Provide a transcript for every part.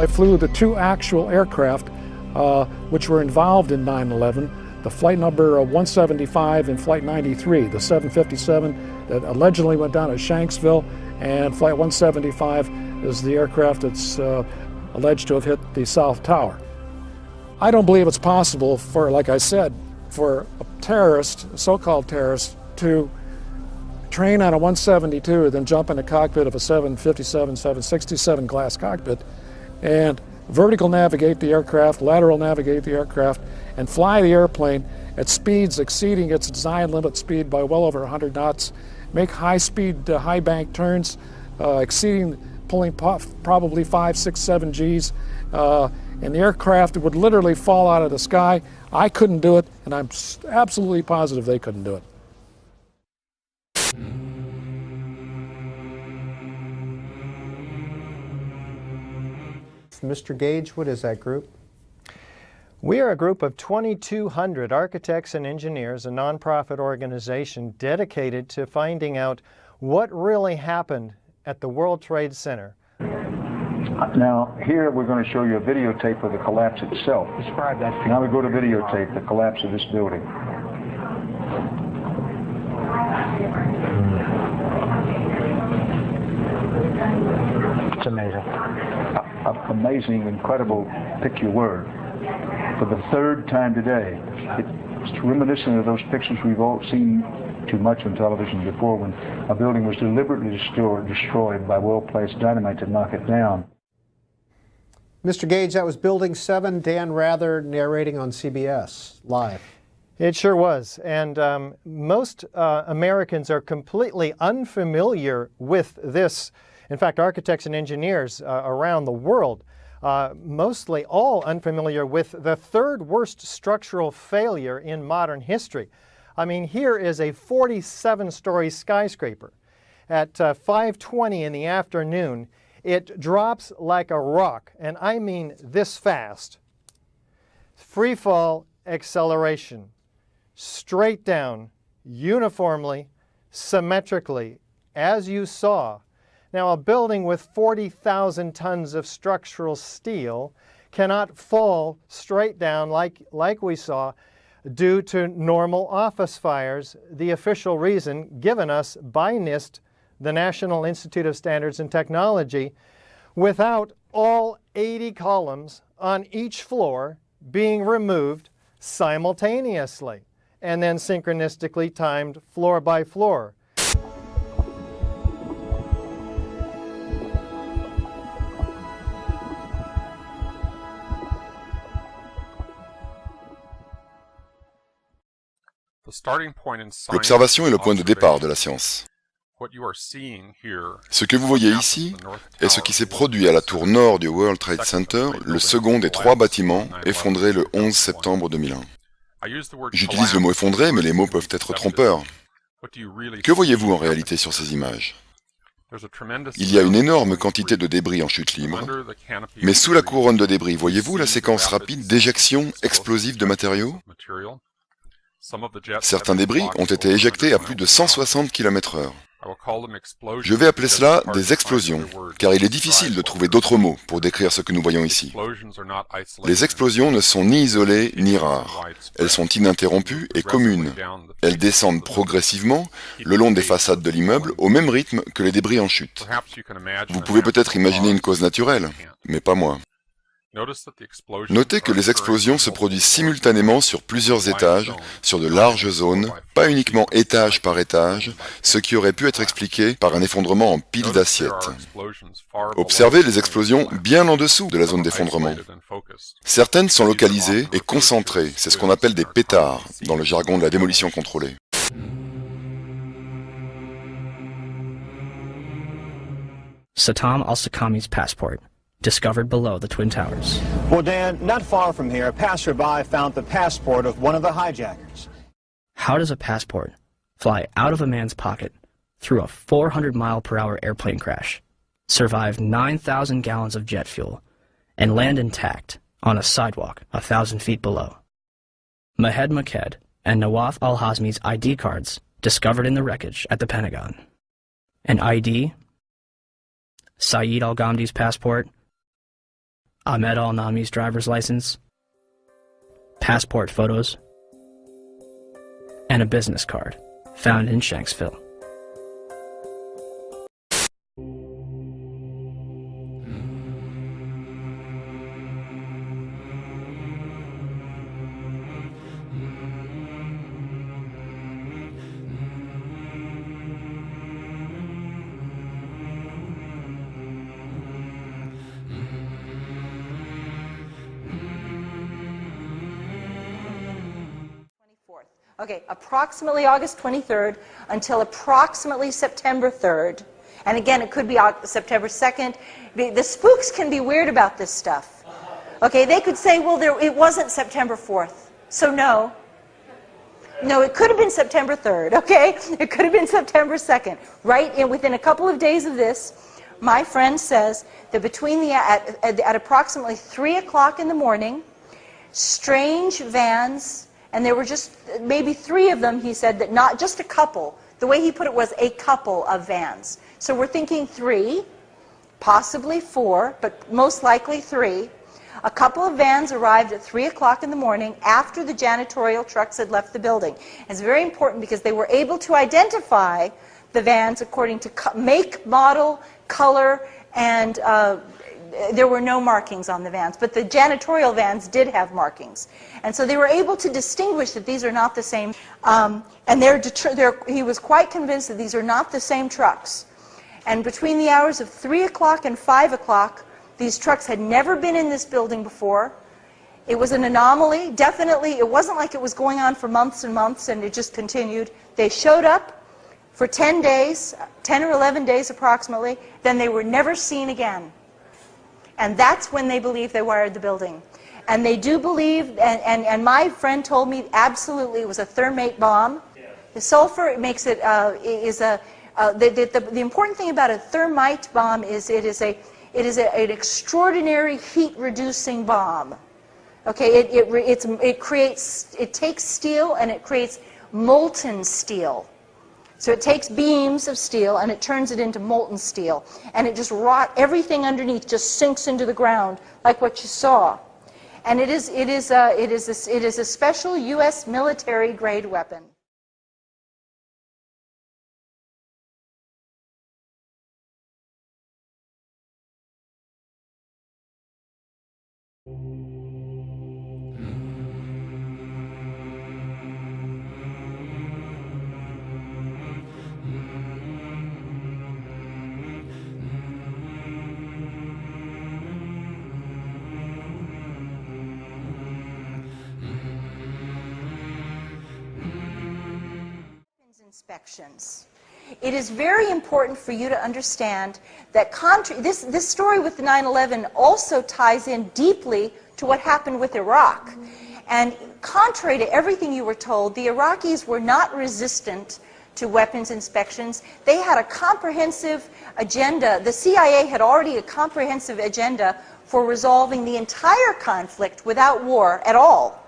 flew the two actual aircraft which were involved in 9/11, the flight number 175 and flight 93, the 757 that allegedly went down at Shanksville, and flight 175 is the aircraft that's alleged to have hit the South Tower. I don't believe it's possible for, like I said, for a terrorist, a so-called terrorist, to train on a 172, then jump in the cockpit of a 757, 767 glass cockpit, and vertical navigate the aircraft, lateral navigate the aircraft, and fly the airplane at speeds exceeding its design limit speed by well over 100 knots, make high-speed, high-bank turns, pulling probably 5, 6, 7 Gs, and the aircraft would literally fall out of the sky. I couldn't do it, and I'm absolutely positive they couldn't do it. Mr. Gage, what is that group? We are a group of 2,200 architects and engineers, a nonprofit organization dedicated to finding out what really happened at the World Trade Center. Now, here we're going to show you a videotape of the collapse itself. Describe that. Now we go to videotape, the collapse of this building. It's amazing. Amazing, incredible, pick your word. For the third time today, it's reminiscent of those pictures we've all seen too much on television before, when a building was deliberately destroyed by well-placed dynamite to knock it down. Mr. Gage, that was Building 7, Dan Rather narrating on CBS Live. It sure was, and most Americans are completely unfamiliar with this. In fact, architects and engineers around the world, mostly all unfamiliar with the third worst structural failure in modern history. I mean, here is a 47-story skyscraper. At 5:20 in the afternoon, it drops like a rock, and I mean this fast. Free fall acceleration, straight down, uniformly, symmetrically, as you saw. Now, a building with 40,000 tons of structural steel cannot fall straight down like we saw due to normal office fires, the official reason given us by NIST, the National Institute of Standards and Technology, without all 80 columns on each floor being removed simultaneously and then synchronistically timed floor by floor. L'observation est le point de départ de la science. Ce que vous voyez ici est ce qui s'est produit à la tour nord du World Trade Center, le second des 3 bâtiments effondrés le 11 septembre 2001. J'utilise le mot effondré, mais les mots peuvent être trompeurs. Que voyez-vous en réalité sur ces images? Il y a une énorme quantité de débris en chute libre, mais sous la couronne de débris, voyez-vous la séquence rapide d'éjection explosive de matériaux? Certains débris ont été éjectés à plus de 160 km/h. Je vais appeler cela des explosions, car il est difficile de trouver d'autres mots pour décrire ce que nous voyons ici. Les explosions ne sont ni isolées ni rares. Elles sont ininterrompues et communes. Elles descendent progressivement le long des façades de l'immeuble au même rythme que les débris en chute. Vous pouvez peut-être imaginer une cause naturelle, mais pas moi. Notez que les explosions se produisent simultanément sur plusieurs étages, sur de larges zones, pas uniquement étage par étage, ce qui aurait pu être expliqué par un effondrement en pile d'assiettes. Observez les explosions bien en dessous de la zone d'effondrement. Certaines sont localisées et concentrées, c'est ce qu'on appelle des pétards, dans le jargon de la démolition contrôlée. Saddam al-Sakami's passport, discovered below the Twin Towers. Well, Dan, not far from here, a passerby found the passport of one of the hijackers. How does a passport fly out of a man's pocket through a 400-mile-per-hour airplane crash, survive 9,000 gallons of jet fuel, and land intact on a sidewalk 1,000 feet below? Mahed Maked and Nawaf al-Hazmi's ID cards discovered in the wreckage at the Pentagon. An ID, Saeed al-Ghamdi's passport, Ahmed Al-Nami's driver's license, passport photos, and a business card found in Shanksville. Okay, approximately August 23rd until approximately September 3rd. And again, it could be September 2nd. The spooks can be weird about this stuff. Okay, they could say, well, it wasn't September 4th. So no. No, it could have been September 3rd, okay? It could have been September 2nd. Right within a couple of days of this, my friend says that at approximately 3 o'clock in the morning, strange vans, and there were just maybe 3 of them, he said, that not just a couple. The way he put it was a couple of vans. So we're thinking 3, possibly 4, but most likely 3. A couple of vans arrived at 3 o'clock in the morning after the janitorial trucks had left the building. It's very important because they were able to identify the vans according to make, model, color, and there were no markings on the vans, but the janitorial vans did have markings. And so they were able to distinguish that these are not the same, and he was quite convinced that these are not the same trucks. And between the hours of 3 o'clock and 5 o'clock, these trucks had never been in this building before. It was an anomaly, definitely. It wasn't like it was going on for months and months and it just continued. They showed up for 10 days, 10 or 11 days approximately, then they were never seen again. And that's when they believe they wired the building. And they do believe, and my friend told me absolutely it was a thermate bomb. The sulfur makes it, the important thing about a thermite bomb is it is an extraordinary heat-reducing bomb. Okay, it takes steel and it creates molten steel. So it takes beams of steel and it turns it into molten steel, and it just everything underneath just sinks into the ground like what you saw. And it is a special U.S. military grade weapon. Inspections. It is very important for you to understand that this story with the 9/11 also ties in deeply to what happened with Iraq. And contrary to everything you were told, the Iraqis were not resistant to weapons inspections. They had a comprehensive agenda. The CIA had already a comprehensive agenda for resolving the entire conflict without war at all.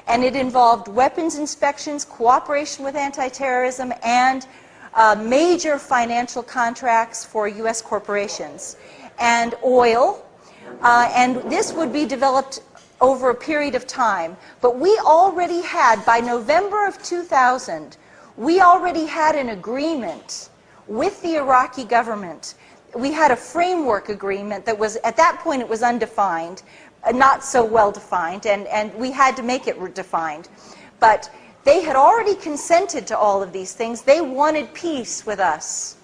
And it involved weapons inspections, cooperation with anti-terrorism, and major financial contracts for U.S. corporations, and oil. And this would be developed over a period of time. But we already had, by November of 2000, we already had an agreement with the Iraqi government. We had a framework agreement that was, at that point, it was undefined. Not so well defined, and we had to make it defined. But they had already consented to all of these things. They wanted peace with us.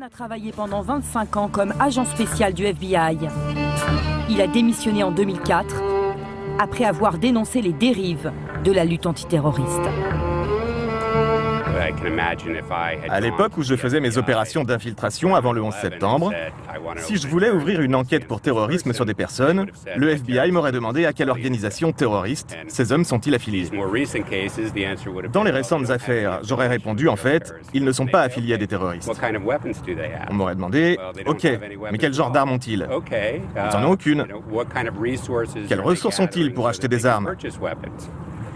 A travaillé pendant 25 ans comme agent spécial du FBI. Il a démissionné en 2004 après avoir dénoncé les dérives de la lutte antiterroriste. À l'époque où je faisais mes opérations d'infiltration avant le 11 septembre, si je voulais ouvrir une enquête pour terrorisme sur des personnes, le FBI m'aurait demandé à quelle organisation terroriste ces hommes sont-ils affiliés. Dans les récentes affaires, j'aurais répondu en fait, ils ne sont pas affiliés à des terroristes. On m'aurait demandé, ok, mais quel genre d'armes ont-ils? Ils n'en ont aucune. Quelles ressources ont-ils pour acheter des armes?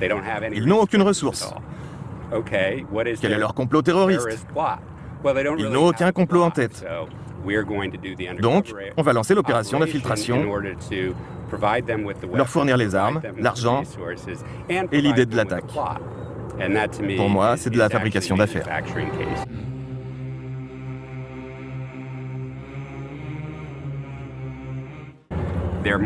Ils n'ont aucune ressource. Quel est leur complot terroriste? Ils n'ont aucun complot en tête. Donc, on va lancer l'opération d'infiltration, leur fournir les armes, l'argent et l'idée de l'attaque. Pour moi, c'est de la fabrication d'affaires. On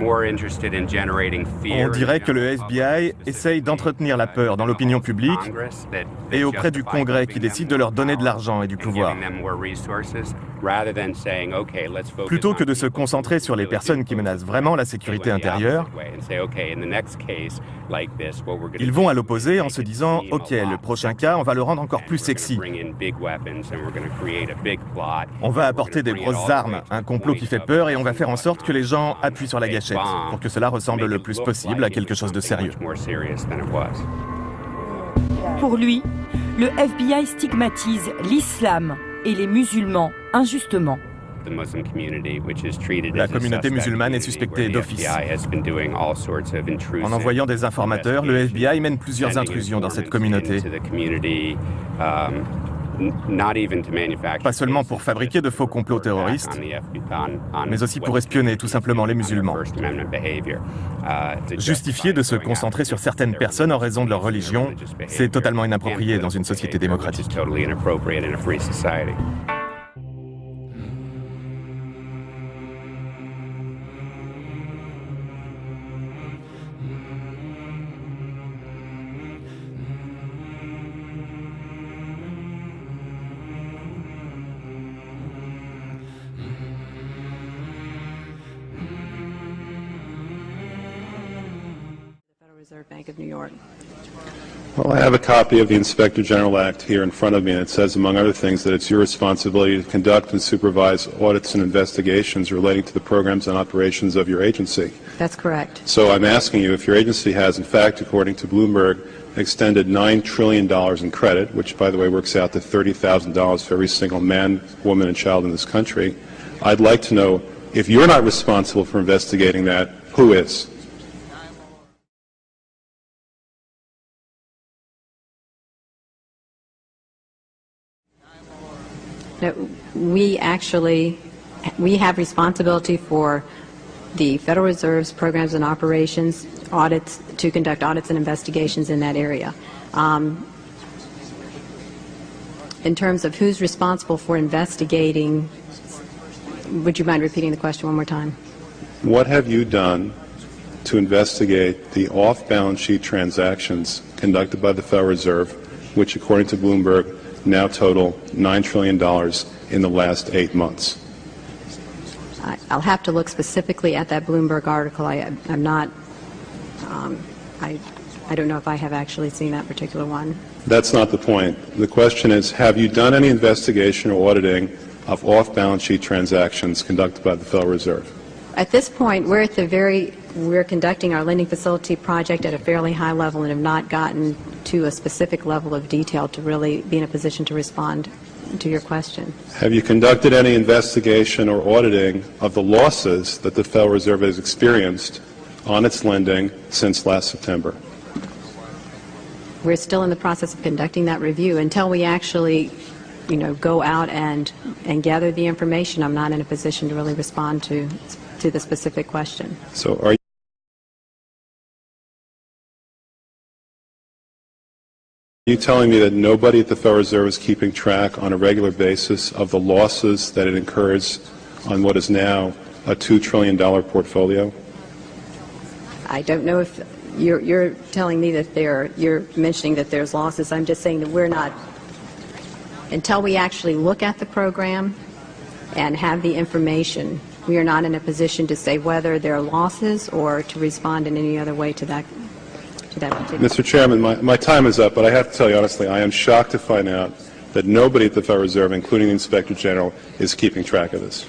dirait que le FBI essaye d'entretenir la peur dans l'opinion publique et auprès du Congrès qui décide de leur donner de l'argent et du pouvoir. Plutôt que de se concentrer sur les personnes qui menacent vraiment la sécurité intérieure, ils vont à l'opposé en se disant « Ok, le prochain cas, on va le rendre encore plus sexy. On va apporter des grosses armes, un complot qui fait peur et on va faire en sorte que les gens appuient sur la gâchette pour que cela ressemble le plus possible à quelque chose de sérieux. » Pour lui, le FBI stigmatise l'islam et les musulmans injustement. La communauté musulmane est suspectée d'office. En envoyant des informateurs, le FBI mène plusieurs intrusions dans cette communauté. Pas seulement pour fabriquer de faux complots terroristes, mais aussi pour espionner tout simplement les musulmans. Justifier de se concentrer sur certaines personnes en raison de leur religion, c'est totalement inapproprié dans une société démocratique. Bank of New York. Well, I have a copy of the Inspector General Act here in front of me, and it says, among other things, that it's your responsibility to conduct and supervise audits and investigations relating to the programs and operations of your agency. That's correct. So I'm asking you if your agency has, in fact, according to Bloomberg, extended $9 trillion in credit, which, by the way, works out to $30,000 for every single man, woman, and child in this country. I'd like to know, if you're not responsible for investigating that, who is? We have responsibility for the Federal Reserve's programs and operations, audits, to conduct audits and investigations in that area. In terms of who's responsible for investigating, would you mind repeating the question one more time? What have you done to investigate the off-balance sheet transactions conducted by the Federal Reserve, which, according to Bloomberg, now total $9 trillion in the last 8 months? I'll have to look specifically at that Bloomberg article. I'm not, I don't know if I have actually seen that particular one. That's not the point. The question is, have you done any investigation or auditing of off-balance sheet transactions conducted by the Federal Reserve? At this point, we're conducting our lending facility project at a fairly high level and have not gotten to a specific level of detail to really be in a position to respond to your question. Have you conducted any investigation or auditing of the losses that the Federal Reserve has experienced on its lending since last September? We're still in the process of conducting that review. Until we actually, go out and gather the information, I'm not in a position to really respond to the specific question. So are you telling me that nobody at the Federal Reserve is keeping track on a regular basis of the losses that it incurs on what is now a $2 trillion portfolio? I don't know if you're telling me that you're mentioning that there's losses. I'm just saying that we're not, until we actually look at the program and have the information, we are not in a position to say whether there are losses or to respond in any other way to for that particular. Mr. Chairman, my time is up, but I have to tell you honestly, I am shocked to find out that nobody at the Federal Reserve, including the Inspector General, is keeping track of this.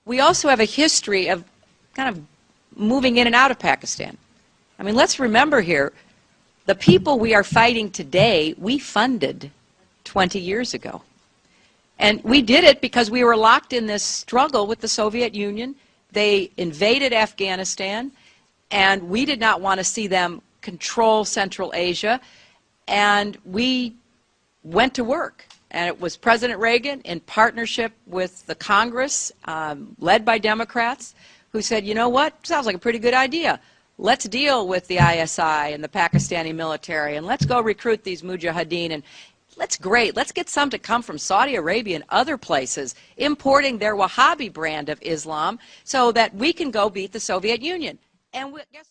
We also have a history of kind of moving in and out of Pakistan. I mean, let's remember here, the people we are fighting today, we funded 20 years ago. And we did it because we were locked in this struggle with the Soviet Union. They invaded Afghanistan, and we did not want to see them control Central Asia, and we went to work. And it was President Reagan, in partnership with the Congress, led by Democrats, who said, you know what, sounds like a pretty good idea. Let's deal with the ISI and the Pakistani military, and let's go recruit these mujahideen, and let's get some to come from Saudi Arabia and other places, importing their Wahhabi brand of Islam, so that we can go beat the Soviet Union. And guess what?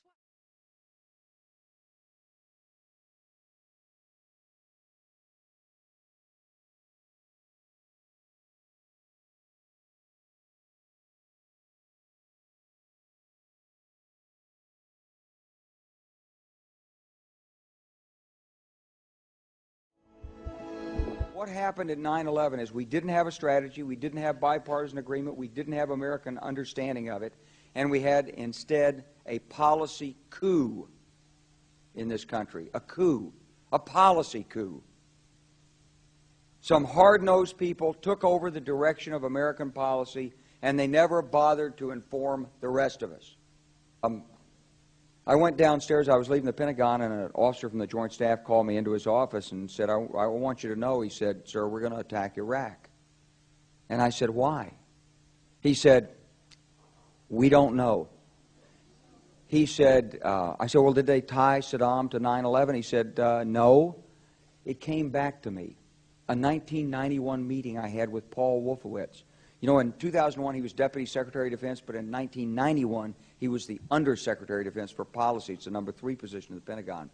What happened at 9/11 is we didn't have a strategy, we didn't have bipartisan agreement, we didn't have American understanding of it, and we had instead a policy coup in this country. A coup. A policy coup. Some hard-nosed people took over the direction of American policy, and they never bothered to inform the rest of us. I went downstairs, I was leaving the Pentagon, and an officer from the Joint Staff called me into his office and said, I want you to know, he said, sir, we're going to attack Iraq. And I said, why? He said, we don't know. He said, I said, well, did they tie Saddam to 9/11? He said, no. It came back to me. A 1991 meeting I had with Paul Wolfowitz. You know, in 2001, he was Deputy Secretary of Defense, but in 1991, he was the Undersecretary of Defense for Policy. It's the number 3 position in the Pentagon.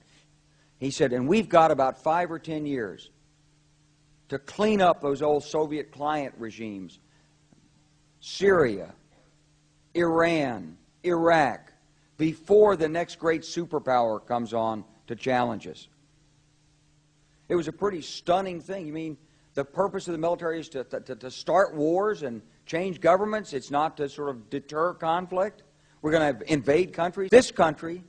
He said, and we've got about 5 or 10 years to clean up those old Soviet client regimes. Syria, Iran, Iraq, before the next great superpower comes on to challenge us. It was a pretty stunning thing. You mean, the purpose of the military is to start wars and change governments. It's not to sort of deter conflict. We're going to invade countries. This country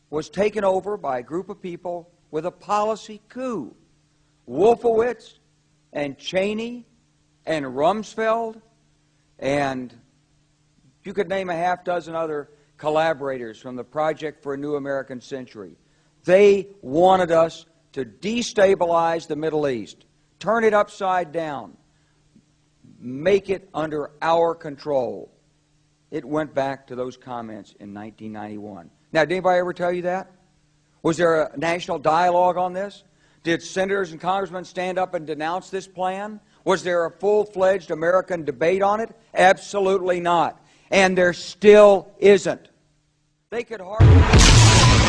was taken over by a group of people with a policy coup. Wolfowitz and Cheney and Rumsfeld, and you could name a half-dozen other collaborators from the Project for a New American Century. They wanted us to destabilize the Middle East, turn it upside down, make it under our control. It went back to those comments in 1991. Now, did anybody ever tell you that? Was there a national dialogue on this? Did senators and congressmen stand up and denounce this plan? Was there a full-fledged American debate on it? Absolutely not. And there still isn't. They could hardly...